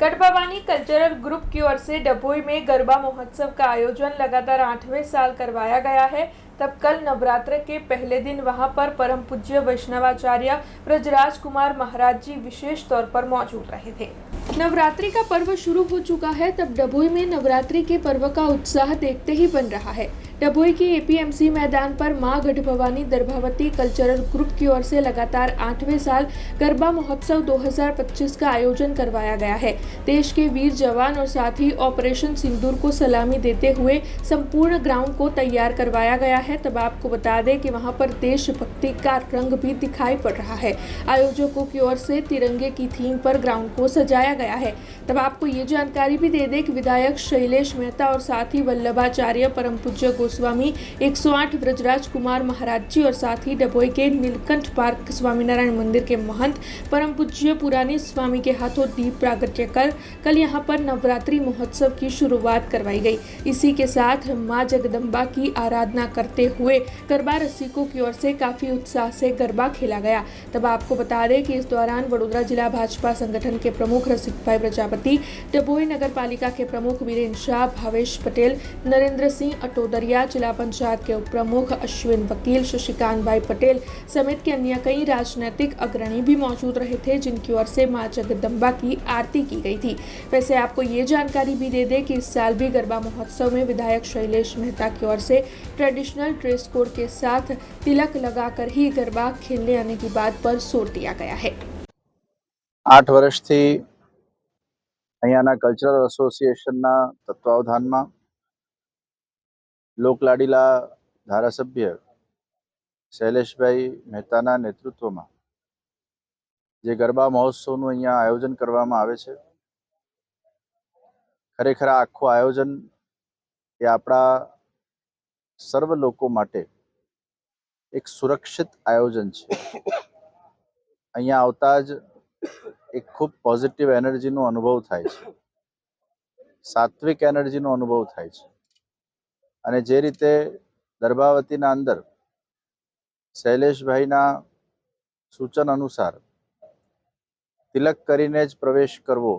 गढ़वानी cultural group की ओर से डभोई में गरबा महोत्सव का आयोजन लगातार 8वें साल करवाया गया है। तब कल नवरात्र के पहले दिन वहां पर परम पूज्य वैष्णवाचार्य ब्रजराज कुमार महाराज जी विशेष तौर पर मौजूद रहे थे। नवरात्रि का पर्व शुरू हो चुका है, तब डभोई में नवरात्रि के पर्व का उत्साह देखते ही बन रहा है। डभोई के एपीएमसी मैदान पर मां गढ़भवानी दर्भावती कल्चरल ग्रुप की ओर से लगातार 8वें साल गरबा महोत्सव 2025 का आयोजन करवाया गया है। देश के वीर जवान और साथ ही ऑपरेशन सिंदूर को सलामी देते हुए संपूर्ण ग्राउंड को तैयार करवाया गया है। तब आपको बता दें कि वहां पर देशभक्ति का रंग भी दिखाई पड़ रहा है। आयोजकों की ओर से तिरंगे की थीम पर ग्राउंड को सजाया गया है। तब आपको ये जानकारी भी दे दें कि विधायक शैलेश मेहता और साथ ही वल्लभाचार्य परम पूज्य गोस्वामी 108 ब्रजराज कुमार महाराज जी और साथ ही डभोई के नीलकंठ पार्क स्वामीनारायण मंदिर के महंत परम पूज्य पुरानी स्वामी के हाथों दीप प्रागट्य कर कल यहां पर नवरात्रि महोत्सव की शुरुआत करवाई गई। इसी के साथ मां जगदम्बा की आराधना करते हुए गरबा रसिकों की ओर से काफी उत्साह से गरबा खेला गया। तब आपको बता दें कि इस दौरान वडोदरा जिला भाजपा संगठन के प्रमुख रसिक भाई प्रजापति, डभोई नगर पालिका के प्रमुख वीरेंद्र शाह, भावेश पटेल, नरेंद्र सिंह अटोदरिया, जिला पंचायत के उप प्रमुख अश्विन वकील, शशिकांत भाई पटेल समेत के अन्य कई राजनीतिक अग्रणी भी मौजूद रहे थे, जिनकी ओर से मां जगदम्बा की आरती की गई थी। वैसे आपको ये जानकारी भी दे दें कि इस साल भी गरबा महोत्सव में विधायक शैलेश मेहता की ओर से ट्रेडिशनल ड्रेस कोड के साथ तिलक लगाकर ही गरबा खेलने आने की बात पर जोर दिया गया है। 8 વર્ષથી અહીંયાના કલ્ચરલ એસોસિએશનના તત્વાવધાનમાં લોકલાડીલા ધારાસભ્ય શૈલેષભાઈ મહેતાના નેતૃત્વમાં જે ગરબા મહોત્સવનું અહીંયા આયોજન કરવામાં આવે છે, ખરેખર આ આખું આયોજન એ આપણા સર્વ લોકો માટે એક સુરક્ષિત આયોજન છે। અહીંયા આવતા જ એક ખૂબ પોઝિટિવ એનર્જીનો અનુભવ થાય છે, સાત્વિક એનર્જીનો અનુભવ થાય છે। અને જે રીતે દર્ભાવતીના અંદર શૈલેષભાઈના સૂચન અનુસાર તિલક કરીને જ પ્રવેશ કરવો,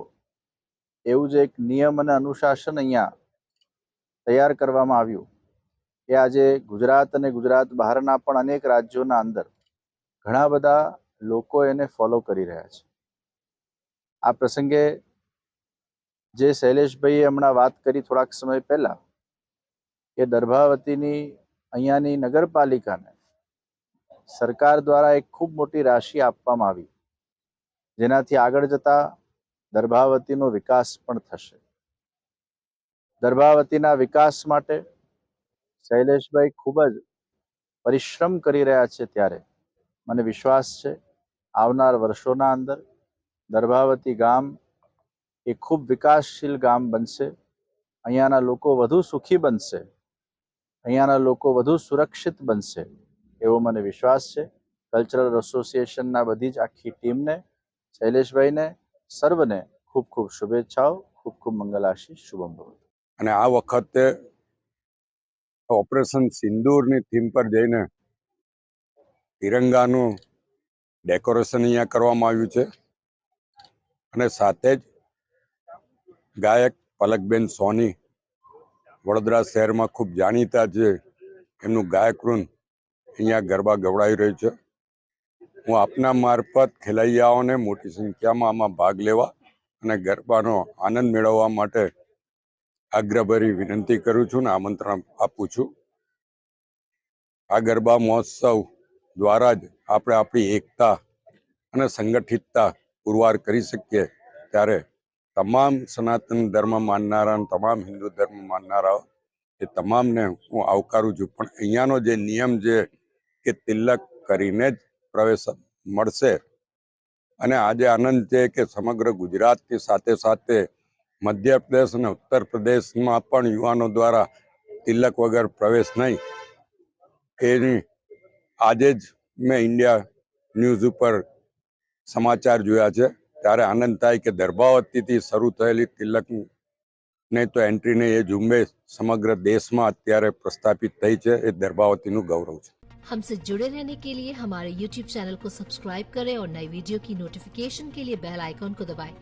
એવું જે એક નિયમ અને અનુશાસન અહીંયા તૈયાર કરવામાં આવ્યું, એ આજે ગુજરાત અને ગુજરાત બહારના પણ અનેક રાજ્યોના અંદર ઘણા બધા લોકો એને ફોલો કરી રહ્યા છે। આ પ્રસંગે જે શૈલેષભાઈએ હમણાં વાત કરી થોડાક સમય પહેલા કે દર્ભાવતીની અહીંયાની નગરપાલિકાને સરકાર દ્વારા એક ખૂબ મોટી રાશિ આપવામાં આવી, જેનાથી આગળ જતા દર્ભાવતીનો વિકાસ પણ થશે। દર્ભાવતીના વિકાસ માટે શૈલેષભાઈ ખૂબ જ પરિશ્રમ કરી રહ્યા છે, ત્યારે મને વિશ્વાસ છે આવનાર વર્ષોના અંદર દર્ભાવતી ગામ એ ખૂબ વિકાસશીલ ગામ બનશે। અહીંયાના લોકો વધુ સુખી બનશે, અહીંયાના લોકો વધુ સુરક્ષિત બનશે, એવો મને વિશ્વાસ છે। કલ્ચરલ એસોસિએશનના બધી જ આખી ટીમને, શૈલેષભાઈને, સર્વને ખૂબ ખૂબ શુભેચ્છાઓ, ખૂબ ખૂબ મંગલાશીષ, શુભમ ભવતુ। અને આ વખતે ઓપરેશન સિંદૂરની થીમ પર જઈને તિરંગાનું ડેકોરેશન અહીંયા કરવામાં આવ્યું છે અને સાથે જ ગાયક પલકબેન સોની વડોદરા શહેરમાં ખૂબ જાણીતા છે, એમનું ગાયકવૃંદ અહીંયા ગરબા ગવડાવી રહ્યું છે। હું આપના મારફત ખેલૈયાઓને મોટી સંખ્યામાં આમાં ભાગ લેવા અને ગરબાનો આનંદ મેળવવા માટે આગ્રહભરી વિનંતી કરું છું અને આમંત્રણ આપું છું। આ ગરબા મહોત્સવ દ્વારા જ આપણે આપણી એકતા અને સંગઠિતતા પુરવાર કરી શકીએ, ત્યારે તમામ સનાતન ધર્મ માનનારા, તમામ હિન્દુ ધર્મ માનનારાઓ એ તમામને હું આવકારું છું। પણ અહીંયાનો જે નિયમ છે કે તિલક કરીને જ પ્રવેશ મળશે, અને આજે આનંદ છે કે સમગ્ર ગુજરાતની સાથે સાથે મધ્યપ્રદેશ અને ઉત્તર પ્રદેશમાં પણ યુવાનો દ્વારા તિલક વગર પ્રવેશ નહીં, એની આજે જ મેં ઇન્ડિયા ન્યૂઝ ઉપર સમાચાર જોયા છે, ત્યારે આનંદ થાય કે દર્ભાવતીથી શરૂ થયેલી તિલક નહીં તો એન્ટ્રી નહીં, એ ઝુંબેશ સમગ્ર દેશમાં અત્યારે પ્રસ્થાપિત થઈ છે। એ દર્ભાવતીનું ગૌરવ છે। हमसे जुड़े रहने के लिए हमारे YouTube चैनल को सब्सक्राइब करें और नई वीडियो की नोटिफिकेशन के लिए बेल आइकॉन को दबाएं।